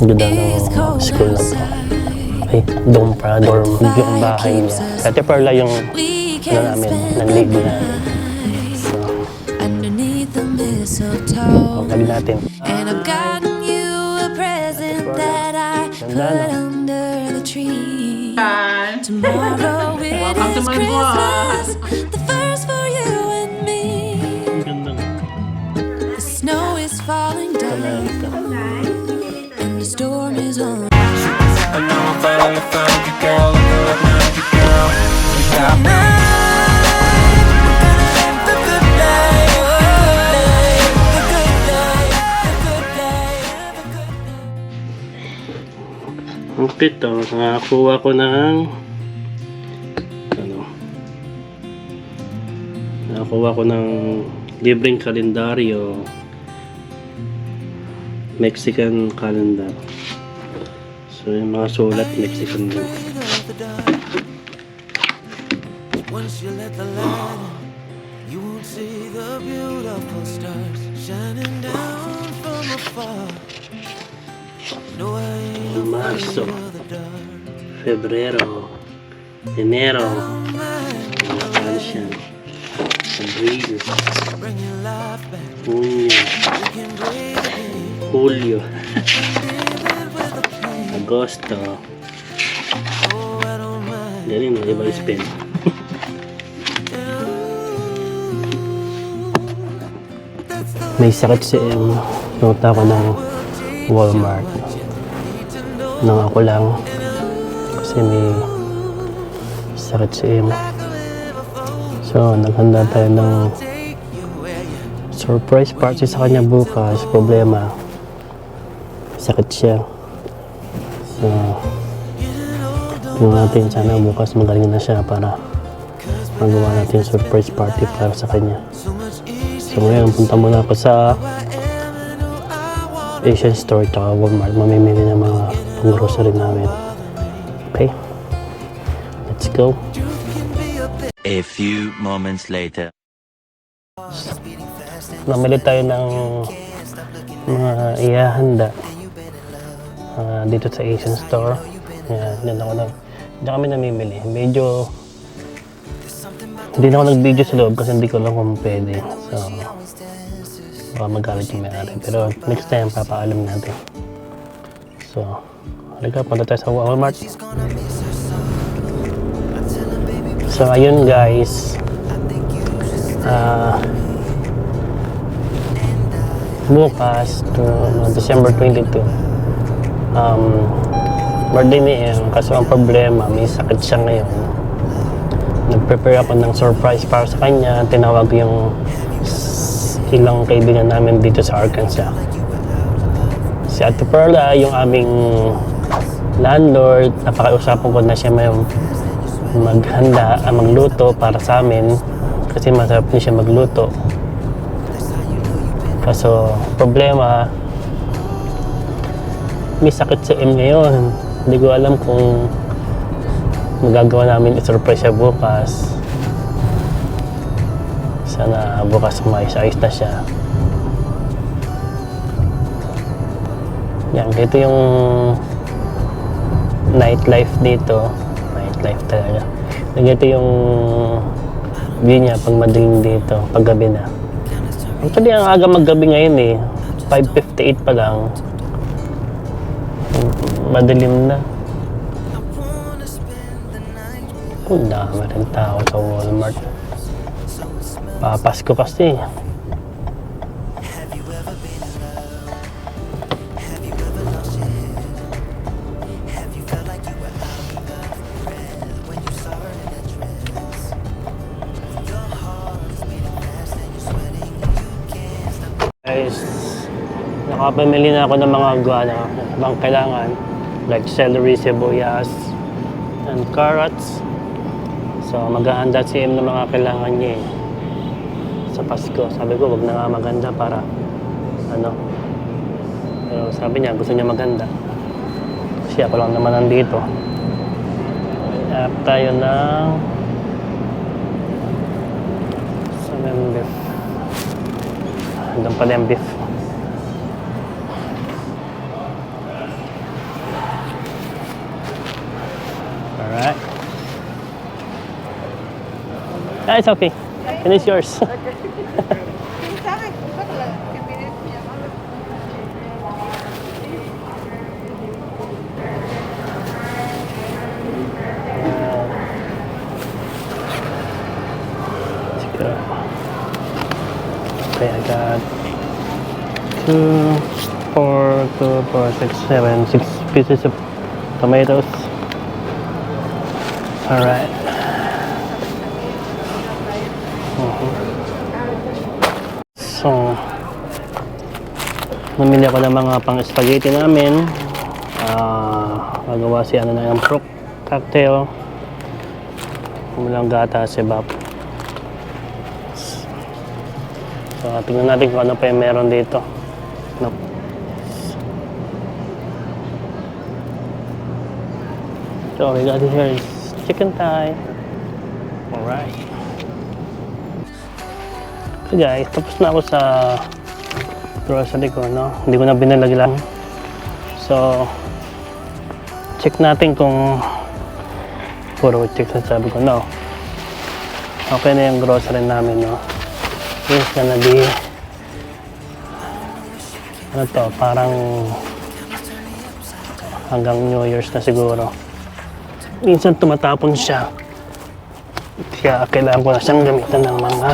ganda ng school na to. Ay, dorm para dorm yung bahay niya. Ate Perla yung ano namin, nanligo namin. So, lagi natin. And I've gotten you a present that I put under the tree. Tomorrow it Welcome to is my Christmas, the first for you and me. Ang ganda ng The snow is falling down talenta. and the storm is on. I know if I ever found you, girl, I know I'd love you, girl. You got me. Ang cute to. Nakakuha ko ng ano, nakakuha ko ng libreng kalendaryo, Mexican calendar. So yung mga sulat Mexican din. Once you let the light in, you won't see the beautiful stars shining down from afar. No, I ain't Marso, afraid of the dark. Febrero, Enero, ano siya? Abril, Bringing life back, Junio, we can breathe again. Julio, Even with the pain, Agosto. oh, I don't mind. Galing no, iba yung spell. May sakit si M. Nota ko ng Walmart. Nang ako lang. Kasi may sakit si M. So, naghanda tayo ng surprise party sa kanya bukas. Problema, sakit siya. So, tingnan natin, sana bukas magaling na siya para magawa natin surprise party para sa kanya. So ngayon, punta muna ako sa Asian Store at Walmart. Mamimili ng mga pang-grocery namin. Okay? Let's go. A few moments later. Namili tayo ng mga ihahanda dito sa Asian Store. Yan kami namimili. Medyo hindi na ako nag-video sa loob kasi hindi ko alam kung pwede. So, baka magalit yung may-ari. Pero next time, papaalam natin. So, halika, punta tayo sa Walmart. So, ayun guys. Bukas, December 22, birthday ni M. Kaso ang problema, may sakit siya ngayon. Nag-prepare ako ng surprise para sa kanya. Tinawag yung ilang kaibigan namin dito sa Arkansas. Si Ate Perla, yung aming landlord, napakausapan ko na siya may magluto para sa amin. Kasi masarap niya siya magluto. Kaso, problema, may sakit si M ngayon. Hindi ko alam kung magagawa namin i-surprise siya bukas. Sana bukas maayos-ayos na siya. Yan, ito yung nightlife dito. Nightlife talaga. Ito yung view niya pag madilim dito, pag gabi na. Actually, ang aga maggabi ngayon eh. 5:58 pa lang. Madilim na. Ang dami rin tao sa Walmart. Papasko kasi. Guys, nakapamili na ako ng mga bang kailangan. Like celery, sibuyas, and carrots. So, maghahanda si M ng mga kailangan niya eh. Sa Pasko. Sabi ko, wag na nga maganda para ano. Pero sabi niya, gusto niya maganda. Kasi ako lang naman nandito. App tayo ng salmon beef. Doon pala yung beef. Alright. Ah, it's okay. And it's yours. Let's go. Okay, I got 2, 4, 2, 4, 6, 7, 6 pieces of tomatoes. Alright. So, namili ako ng mga pang-spaghetti namin. Magawa si ano na yung fruit cocktail. Kumulang gata si Bap. So, tingnan natin kung ano pa yung meron dito. Nope. So, we got here is chicken thigh. Alright. So guys, tapos na ako sa grocery ko, no? Hindi ko na binalaglang. So, check natin kung puro check na sabi ko, no? Okay na yung grocery namin, no? It's gonna be ano to, parang hanggang New Year's na siguro. Minsan tumatapon siya. Kaya kailangan ko na siyang gamitan ng mga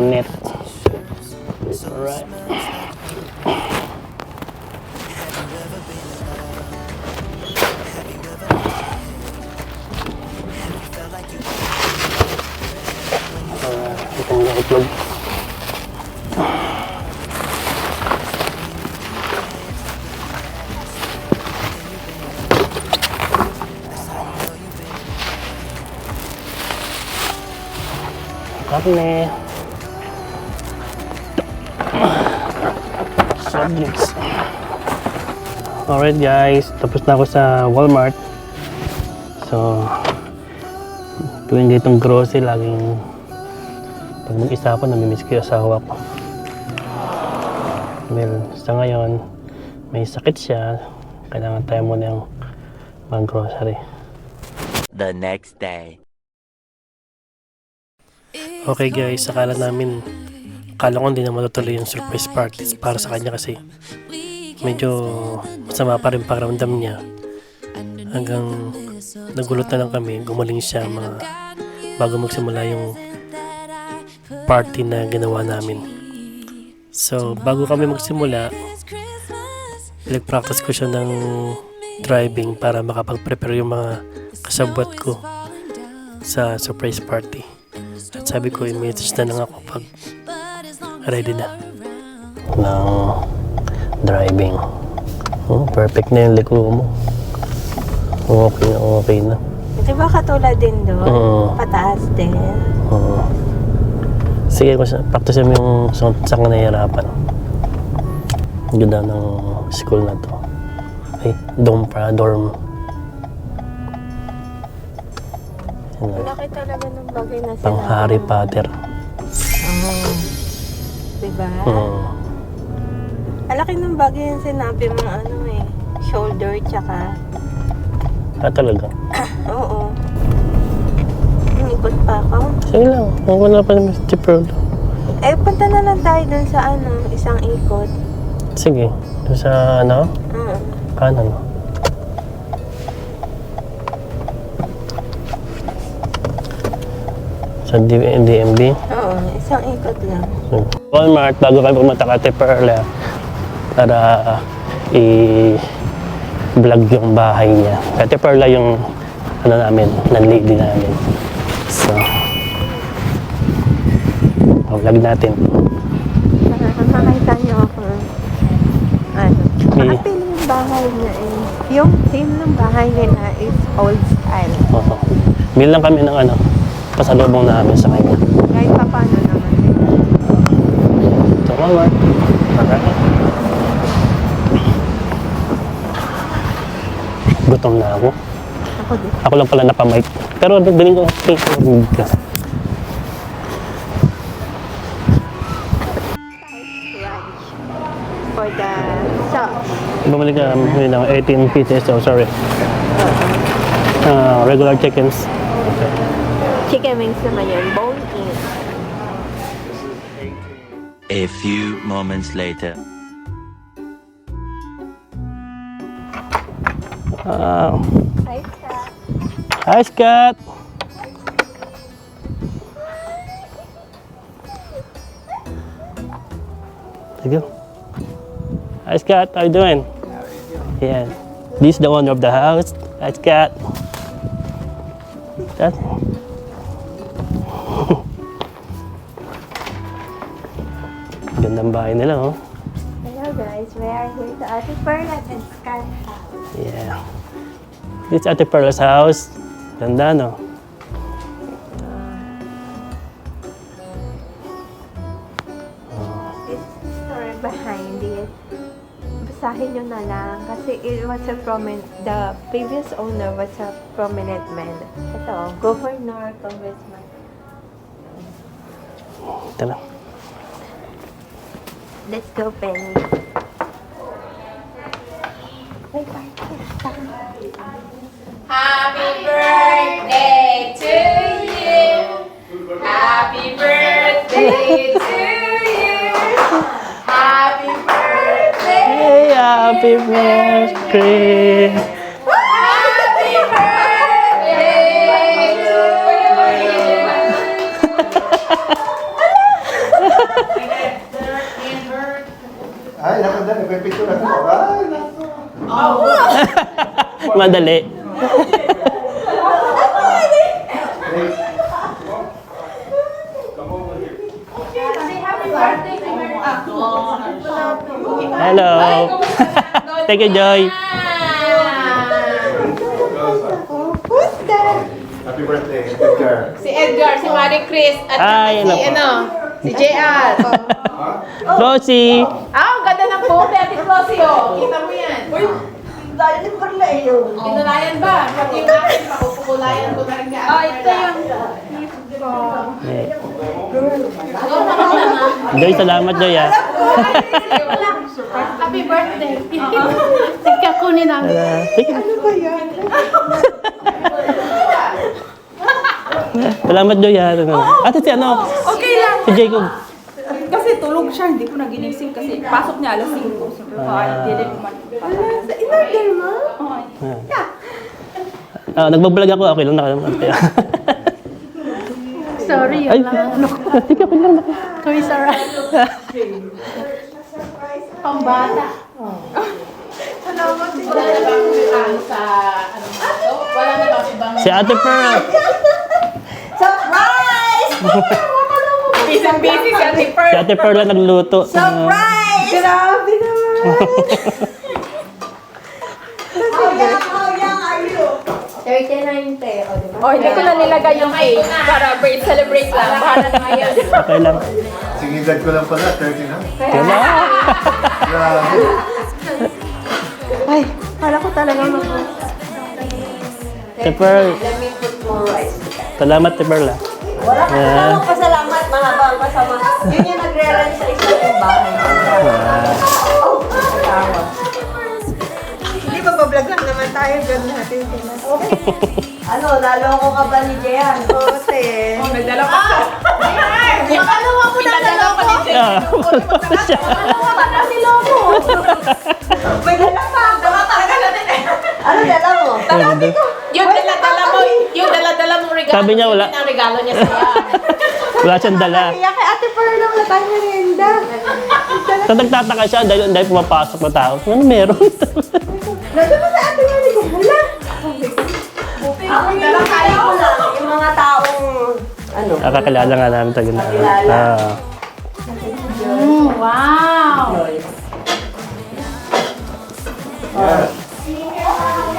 net. Alright. Ito yung itlog. Karne. Soft drinks. Alright guys, tapos na ako sa Walmart. So, tuwing ditong grocery, laging pag mag-isa ako, namimiss ko yung asawa ko. Well, sa ngayon, may sakit siya. Kailangan tayo muna yung mag-grocery. The next day. Okay guys, akala ko hindi na matutuloy yung surprise party para sa kanya kasi medyo masama pa rin pakiramdam niya. Hanggang nagulot na lang kami, gumaling siya bago magsimula yung party na ginawa namin. So, bago kami magsimula, pinag-practice ko siya ng driving para makapag-prepare yung mga kasabwat ko sa surprise party. At sabi ko, i-message na lang ako pag ready na. Ng driving. Oh, perfect na yung liko mo. Okay na, okay na. Di ba katulad din doon? Pataas din. Oo. Sige, practice mo yung saan ka nahihirapan. Ganda ng school na to. Ay, dorm. Laki talaga ng bagay na sinabi. Pang Harry Potter. Oo. Diba? Alaki ng bagay yung sinabi mo shoulder tsaka... Talaga? Oo. Inikot pa ako. Sige lang, wala pa naman si Pearl. Punta na lang tayo dun sa isang ikot. Sige, doon sa kanan. Sa DMB. Oo, isang ikot lang. Walmart, bago kayo pumunta ka kay Perla para i-vlog yung bahay niya. Kay Perla yung non-lady namin. So, vlog natin. Para makita niyo ako. Actually, yung bahay niya yung theme ng bahay niya is old style. Oo. Bili lang kami ng pasalubong namin sa kanya. Kahit pa paano naman. So, Walmart. Alright. Gutom na ako. Ako din. Ako lang pala napamike. Pero daling ko cake ka. For the sauce. Bumili ka yun ng 18 pieces, oh sorry. Regular chickens. Okay. Chicken wings naman yan. Bone in. A few moments later. Hi, Scott. Hi, Scott! There you go. Hi, Scott. How you doing? Yeah. This is the owner of the house. Hi, Scott. Scott. Gandang bahay nila, oh. Hello guys, we are here to Ate Perla and Scott's house. Yeah. This is Ate Perla's house. Ganda, no? This story behind it. Basahin nyo na lang kasi it was a the previous owner was a prominent man. Ito, governor, congressman. Ito lang. Let's go, Penny. Wait, Happy birthday to you. Happy birthday to you. Happy birthday. Hey, happy birthday! Happy birthday to you. Ay, nakanda, nagpipicture ako. Ay, nako. Madali. Hello. Thank you, Joy. Happy birthday, Edgar. Si Edgar, si Marie Chris, at Ay, si hello po. si JR. Rosie. Ang ganda ng buhok ni Ate Flossie, oh. Kita mo yan. Uy, kinulayan ba? Pati yung akin, pakukulayan ko na rin ka. Oh, ito yung... Joy, salamat, Joy, ah. Happy birthday. Tika kunin namin. Sige. Salamat, Joy, ah. Ate, si ano? Okay lang. Si Jacob. Kasi tulog siya, hindi ko na ginising kasi pasok niya alas 5. Sabi ko, hindi ko man. in-order mo? Nagbablog ako. Okay lang na. Sorry, Ay, sige, okay lang. Kami Sarah. Pambata. Salamat Wala na bang ano sa ano dito? Wala na bang ibang... Si Ate Pearl. Surprise! Busy si Ate Si Pearl. Ate Pearl lang nagluto. Surprise! Grabe naman! How young are you? 39 te, o diba? Oh, hindi ko na nilagay yung cake para celebrate lang. Bahala na ngayon. Okay lang. Singidad ko lang pala, 30 na. Diba? Grabe. Ay, kala ko talaga Ate Pearl. Let me put more rice. Salamat, Ate Pearl, ah. Wala ka namang pasalamat, mahaba ang pasama. Yun yung nagre-run sa isang bahay. Oh, salamat. Hindi ba ba-vlog lang naman tayo? Vlog natin sila. Ano, naloko ka ba ni Jehan? Oo, te. Oh, nagdala pa siya. Makalawa mo na Pinadala pa ni Jay. Ah, Makalawa ka na si Lobo. May dala pa. Dala talaga natin eh. Ano dala mo? Yung dala-dala mo regalo. Sabi niya wala. Ang regalo niya sa'yo. Wala siyang dala. Kaya kay Ate Pearl lang wala tayong merienda. So, nagtataka siya dahil pumapasok na tao. Ano meron? Nandun mo sa Ate Pearl ko. Wala. Dala tayo. Yung mga taong ano. Nakakilala nga namin tayo na. Nakakilala. Wow.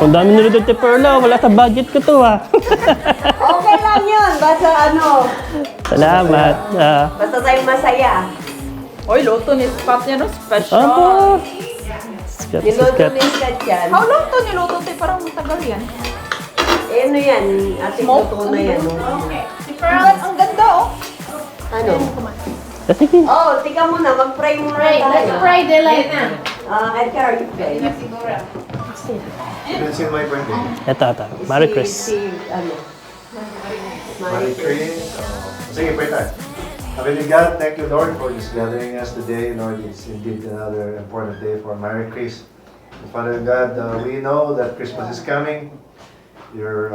Kung dami nila dito, Perla, wala sa budget ko to, ah. Okay lang yun. Basta ano. Salamat. Basta tayong masaya. Oy, luto ni Scott niya, no? Special. Opo. Sikat, Niluto sikat. ni Scott yan. How long to niluto tayo? Parang matagal yan. Eh, ano yan? Ating Smoke? luto na yan. No? Ang ganda, oh. Ano? Sige. Oh, tika muna. Mag-fry muna tayo. Let's pray the light na. Edgar, you play. Didn't see my birthday. Ito. Merry Chris. Merry Chris. Sige, pray tayo. Heavenly God, thank you, Lord, for this gathering us today. Lord, it's indeed another important day for Merry Chris. Father God, we know that Christmas is coming. Your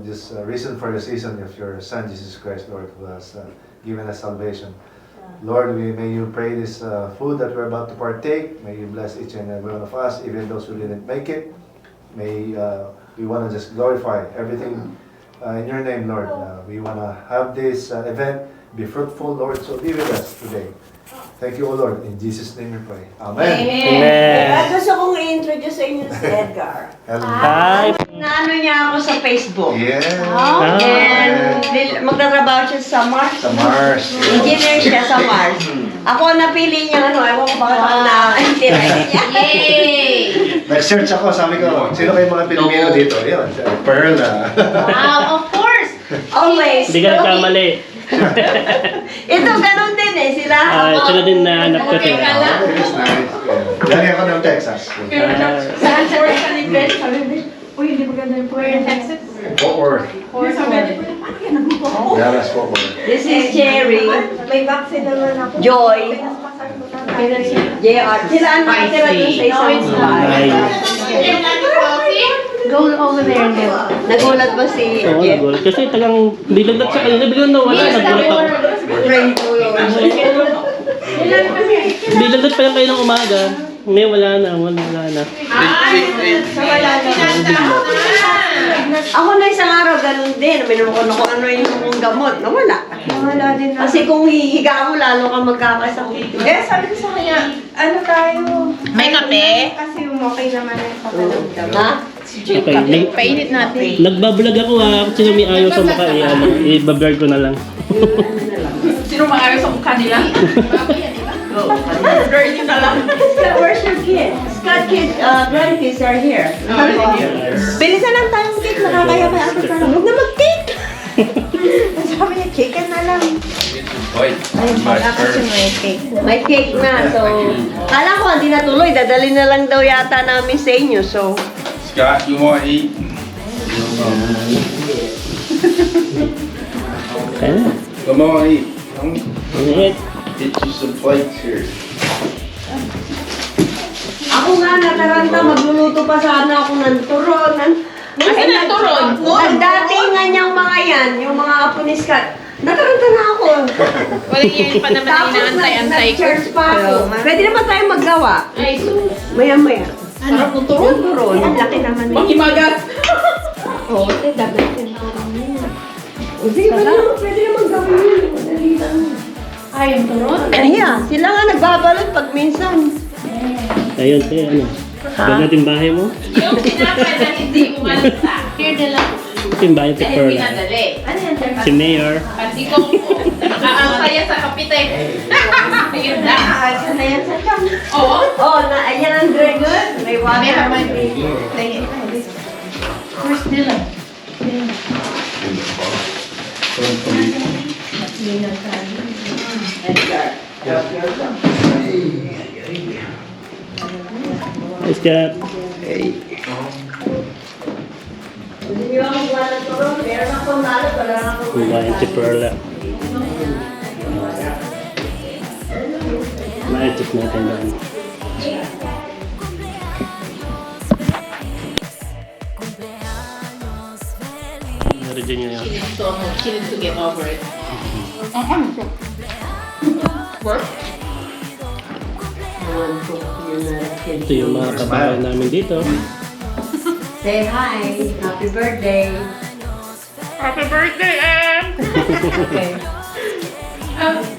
just reason for the season of your Son, Jesus Christ, Lord, who has given us salvation. Lord, may you pray this food that we're about to partake. May you bless each and every one of us, even those who didn't make it. May we want to just glorify everything in your name, Lord. We want to have this event be fruitful, Lord. So be with us today. Thank you, O Lord. In Jesus' name we pray. Amen. Amen. Gusto kong i-introduce sa inyo si Edgar. Hello. Hi. Naano niya ako sa Facebook. Yeah. And magtatrabaho siya sa Mars. Sa Mars. Engineer siya sa Mars. Ako napili niya ewan ko bakit ako na-interest niya. Yay! Nag-search ako, sabi ko, sino kayong mga Pilipino dito? Yun, Pearl. Wow, of course! Always. Hindi ka nagkamali. Ito, ganun din sila. Sila din na hanap ko It's nice. Dali ako ng Texas. Saan sa Texas ni Ben? Sabi mo, uy, hindi maganda yung We're in Texas. Fort Worth. Dallas, Fort Worth. This is Cherry. May vaccine naman ako. Joy. JR. Sila ang nakatira doon sa isang bahay. Go over there and get Nagulat ba si Oo, Jeff? nagulat. Kasi tagang bilagdat sa kanila. Biglang nawala. Nagulat ako. Friend ko yun. Bilagdat pa lang kayo ng umaga. May wala na. Ako na isang araw, ganun din. Minum ko na kung ano yung gamot. Nawala. Nawala din na. Kasi kung hihiga mo, lalo ka magkakasakit. Sabi ko sa kanya, ano tayo? May kape? Kasi okay naman yung pakiramdam. Ha? Okay. Painit natin. Nagbablog ako ha. Sino may ayaw sa mukha, i-blur ko na lang. Sino maayos sa mukha nila? Dirty na lang. Where's your kid? Scott kid, grandkids are here. Bilisan lang tayong cake. Nakakaya kaya ako tayo. Huwag na mag-cake! Sabi niya, chicken na lang. Ay, wala kasi may cake. May cake na. So, kala ko hindi natuloy. Dadali na lang daw yata namin sa inyo. So, Scott, you want to eat? Okay. Come on, eat. Come Init. get you some plates here. ako nga nataranta, magluluto pa sana ako ng turon. Kasi ng turon? Nagdatingan yung mga yan, yung mga apo ni Scott. Nataranta na ako. Walang yan pa naman na inaantay-antay ko. nag-church pa ako. Pwede naman tayo maggawa. Ay, sus. Maya-maya. Sarap ng turon? Yung turon, ang laki naman. Makimagat. Oo, dagat yung turon yun. O, di ba naman, pwede naman gawin yun. Madali lang. Ay, yung turon? Yeah, sila nga nagbabalot pag minsan. Ayun, ano. Gawin natin bahay mo. Yung tinapay na hindi umalasa. Here na lang. Ito yung bahay ni Dahil Pearl. pinadali. Ano yan, sir? Si Mayor. Pati ko po. Nakakasaya sa kapite. Ayun na. Ayos na yan sa tiyan. Oo. Oh, ayan ang dragon. May water. Meron man. Where's Dylan? Let's get Hindi nyo ako gawa ng turon. Meron akong balot. Wala na akong yung bahay ni Pearl. Ma-edit natin doon. Narigyan nyo yun. She needs to get over it. Ito yung mga kabahay namin dito. Say hi. Happy birthday. Happy birthday, Em! Okay.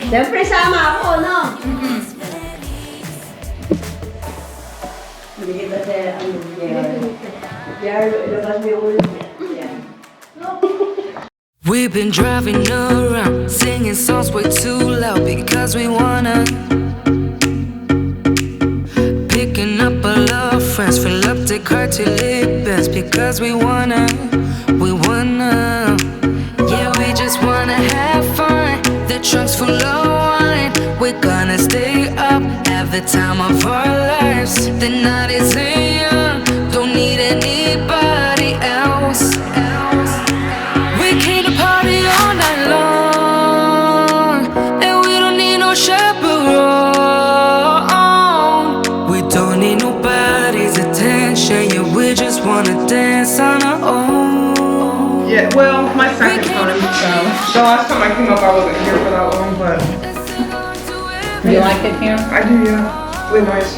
Siyempre sama ako, no? Hindi kita sa ano, JR, ilabas mo yung ulo. Yan. We've been driving around, singing songs way too loud because we wanna. Picking up all our friends, fill up the car till it bends because we wanna. Yeah, we just wanna have fun. The trunk's full of wine. We're gonna stay up, have a the time of our lives. The night is young, don't need anybody else. We came to party all night long, and we don't need no chaperone. We don't need nobody's attention, yeah, we just wanna dance on our own. Yeah, well, my second time, so. The last time I came up, I wasn't here for that long, but. You like it here? I do, yeah. Really nice.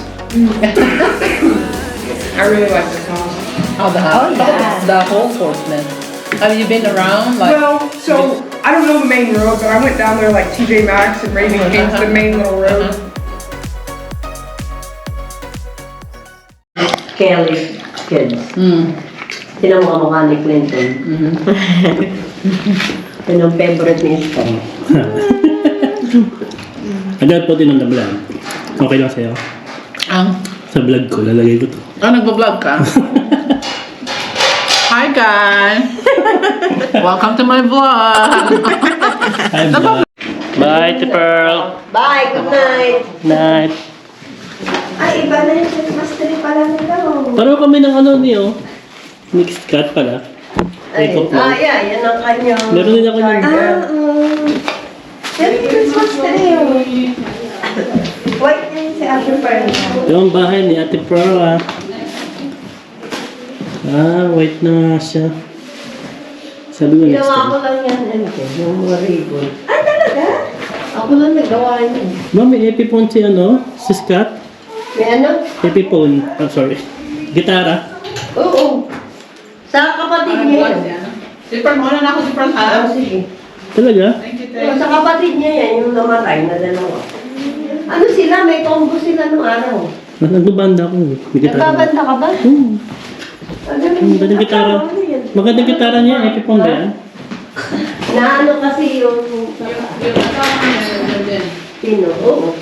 I really like this house. Oh, the house? The whole Portsmouth. Have you been around? Like, Well, so, I don't know the main road, but I went down there like TJ Maxx and Raising Cane's the main little road. Kelly's kids. Sino mo kamukha ni Clinton? Yun ang favorite ni Stan. Agad po din ng vlog. Okay lang sa'yo? Sa vlog ko, lalagay ko to. nagbablog ka? Hi guys! Welcome to my vlog! Hi, vlog. Bye, Ate Pearl. Bye, good night. Night. Ay, iba na yung Christmas tree pala nila. Pareho kami ng ano niyo. Mixed cut pala. Ay, yeah, yan ang kanyang... Meron din ako ng... Yan yung Christmas tree. White yan si Ate Pearl. Yung bahay ni Ate Pearl, ah. White na nga siya. Sabi ko next Ginawa ko time. lang yan, yung mga ribbon. Ay, talaga? Ako lang nagawa yun. Ma'am, may epiphone si ano? Si Scott? May ano? Epiphone. I'm sorry. Gitara. Oo. Sa kapatid niya yan. Super, muna na ako super Oh, sige. Talaga? Oo, sa kapatid niya yan, yung namatay na dalawa. Ano sila? May combo sila nung araw. Nagbabanda ako. May gitara. Nagbabanda ka ba? Magandang gitara. Magandang gitara niya. Epiphone ba yan? Na ano kasi yung... Pino, oo.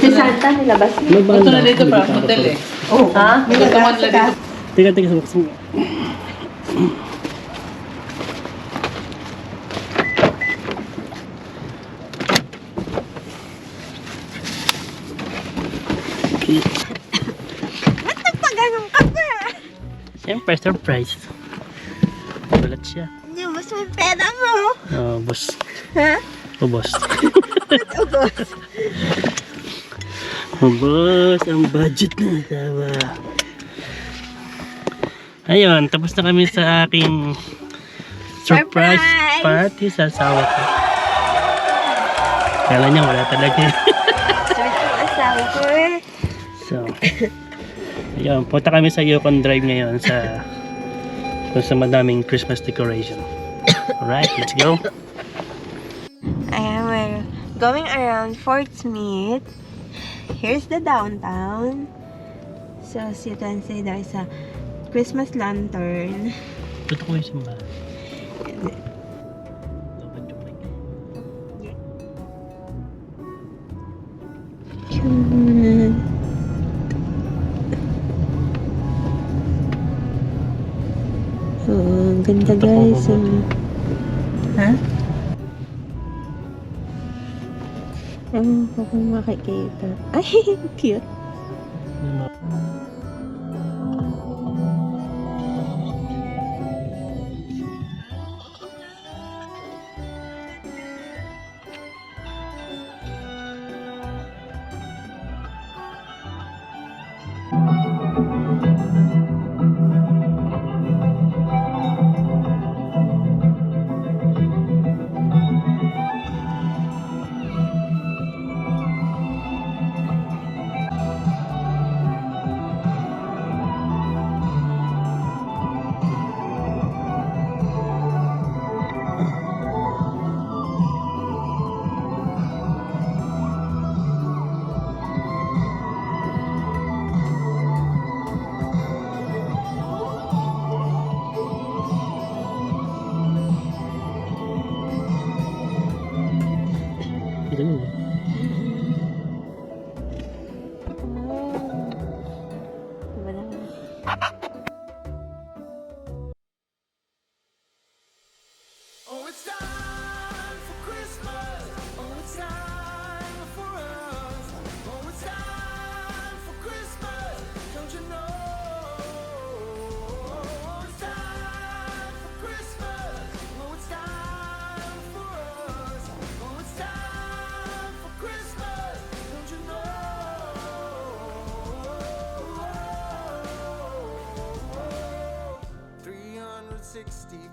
Si Santa, nilabas niya. Magbanda. Ito na dito para hotel eh. Oo. Ha? Nagkakamad na dito. Teka, sumaksin mo. Okay. Ba't nagpaganong ka ba? Siyempre, surprise. Gulat siya. Ubus mo yung pera mo. Boss. Ha? Boss. Ubus. Boss, ang budget na. Tama. Ayun, tapos na kami sa aking surprise party sa asawa ko. Kala niya wala talaga. Sweet yung asawa ko eh. So, ayun, punta kami sa Yukon Drive ngayon sa kung sa madaming Christmas decoration. Alright, let's go. Ayan, we're going around Fort Smith. Here's the downtown. So, as you can see, there's a Christmas lantern. Ito ko yung simbahan. Oh, ang ganda guys. Ha? Ewan ko kung makikita. Ay, cute.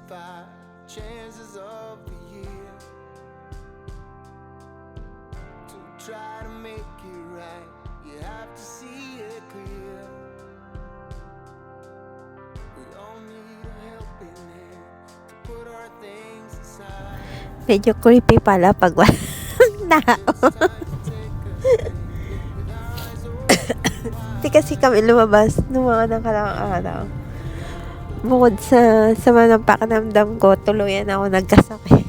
by chances of the year to try to make it right. You have to see it clear. We all need a helping hand to put our things aside. Medyo creepy pala pag walang tao. Hindi kasi kami lumabas nung mga nakarang araw. Bukod sa sama ng pakiramdam ko, tuluyan ako nagkasakit.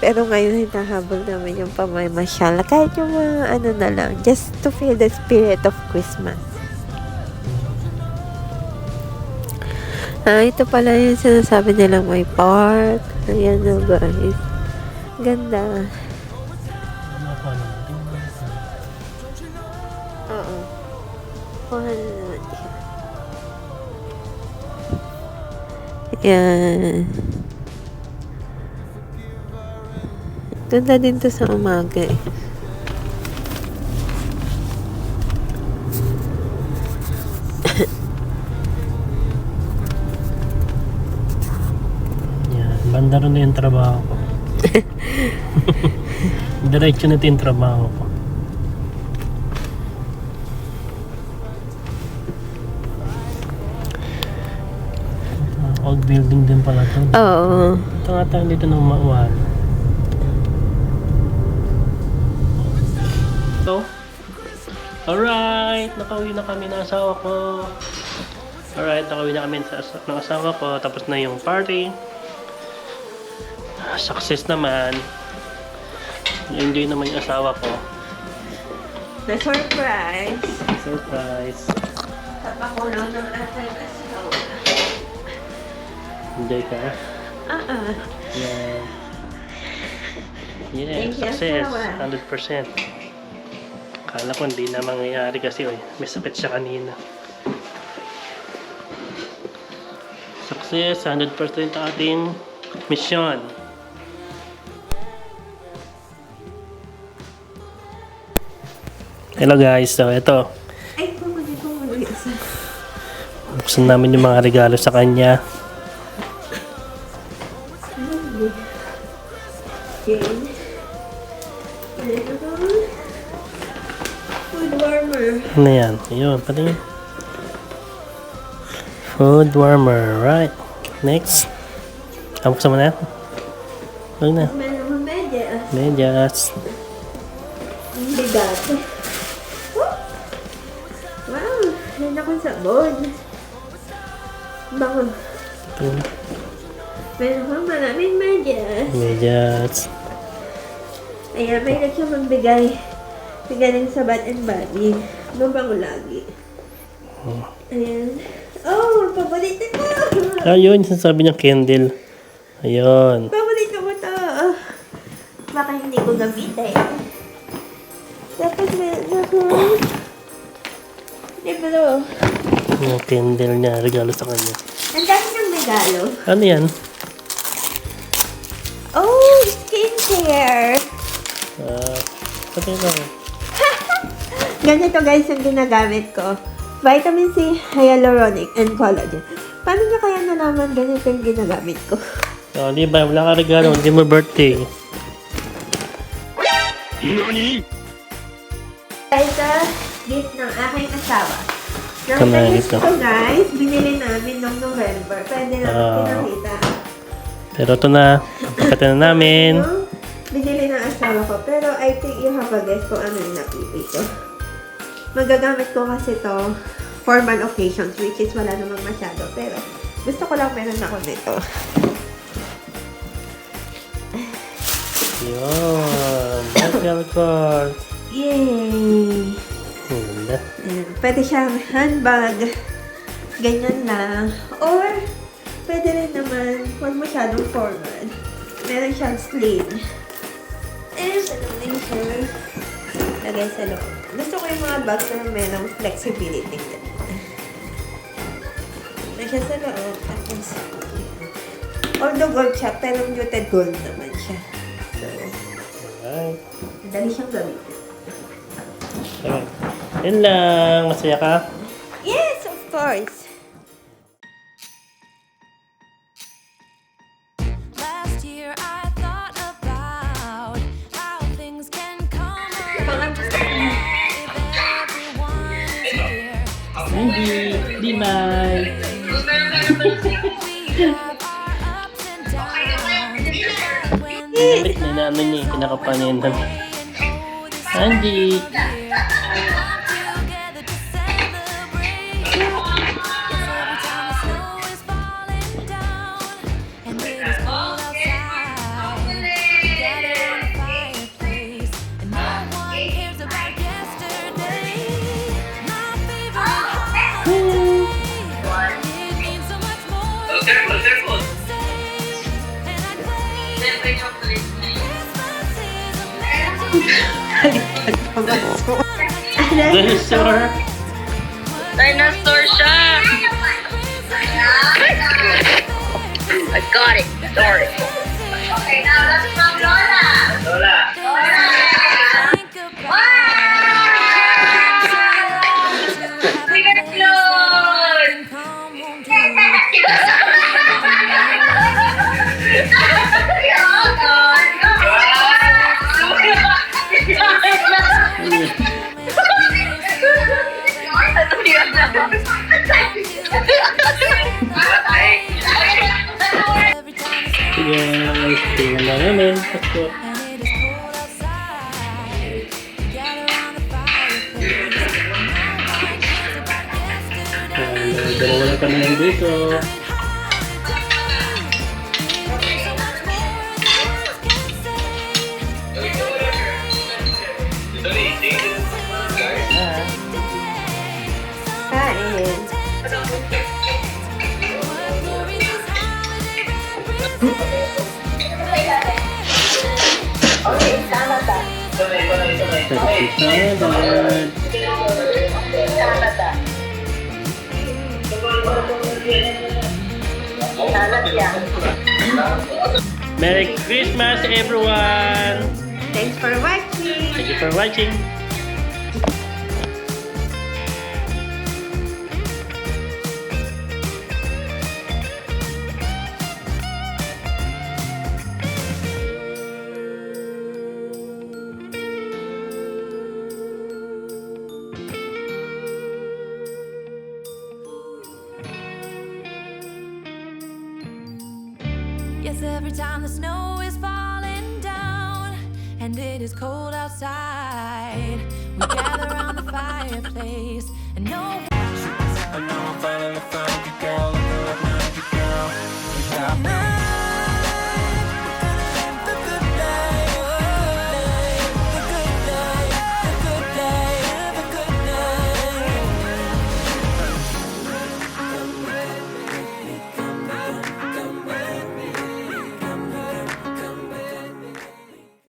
Pero ngayon hinahabol namin yung pamamasyal. Kahit yung mga ano na lang, just to feel the spirit of Christmas. Ito pala yung sinasabi nilang may park. Ayan na guys. Ganda. Oo. Kuha na naman siya. Ayan. Ganda din to sa umaga eh. Yan, banda rin na yung trabaho ko. Diretso na ito yung trabaho ko. Old building din pala ito. Oo. Ito nga tayo dito ng mauwan. So, alright, nakauwi na kami ng asawa ko. Alright, nakauwi na kami ng asawa ko. Tapos na yung party. Success naman. Enjoy naman yung asawa ko. Na-surprise. Surprise. Tapakulo ng ating asawa. Enjoy ka? Uh-uh. Yeah, Thank you, success. asawa. 100%. Akala ko hindi na mangyayari kasi may sakit siya kanina. Success, 100% ang ating mission. Hello guys, so ito. Ay, pumuli. Buksan namin yung mga regalo sa kanya. Okay. Food warmer. Ano yan? Ayun, patingin. Food warmer, right. Next. Buksan mo na. Huwag na. Meron medyas. Medyas. Ang bigat. Wow, meron akong sabon. Bango. Meron akong maraming medyas. Medyas. Ayan, may siya magbigay. Galing sa Bath and Body. Mabango lagi. Ayan. Oh, paborito ko! Ayun, sinasabi niyang candle. Ayun. Paborito ko to. Baka hindi ko gamitin. Tapos meron ako. Libro. Yung candle niya, regalo sa kanya. Ang dami ng regalo. Ano yan? Oh, skincare! Patingin ako. Ganito guys yung ginagamit ko. Vitamin C, hyaluronic, and collagen. Paano niya kaya nalaman ganito yung ginagamit ko? Oh, di ba? Wala ka regalo. Hindi mo birthday. Guys, gift ng aking asawa. Kamay Nakita ito. ko guys, binili namin noong November. Pwede namin pinakita. Pero ito na. Pagkata na namin. Binili ng asawa ko. Pero I think you have a guess kung ano yung napili ko. Magagamit ko kasi to formal occasions, which is wala namang masyado. Pero gusto ko lang meron ako nito. Yun. Michael Kors. Yay! Ganda. Ayan. Pwede siyang handbag. Ganyan lang. Or, pwede rin naman, huwag masyadong formal. Meron siyang sling. And, ano din siya. Lagay sa loob. Gusto ko yung mga bags na merong flexibility. May siya sa loob. Tapos, although gold siya, pero muted gold naman siya. So, Alright. madali siyang gamitin. Alright. Yun lang. Masaya ka? Yes, of course. Andy, Dimay. Damit na namin niya, kinakapa niya yung damit. Andy. Dinosaur. Dinosaur siya! I got it. Sorry. Okay, now that's from Lola. Lola. We got clothes. Guys, tingnan na namin. Pasko. Dalawa na kami nandito. Merry Christmas, everyone! Thanks for watching. Thank you for watching. Yes, every time the snow is falling down and it is cold outside, we gather around the fireplace and no. I know I'm finally found you, girl. I'm a magic girl.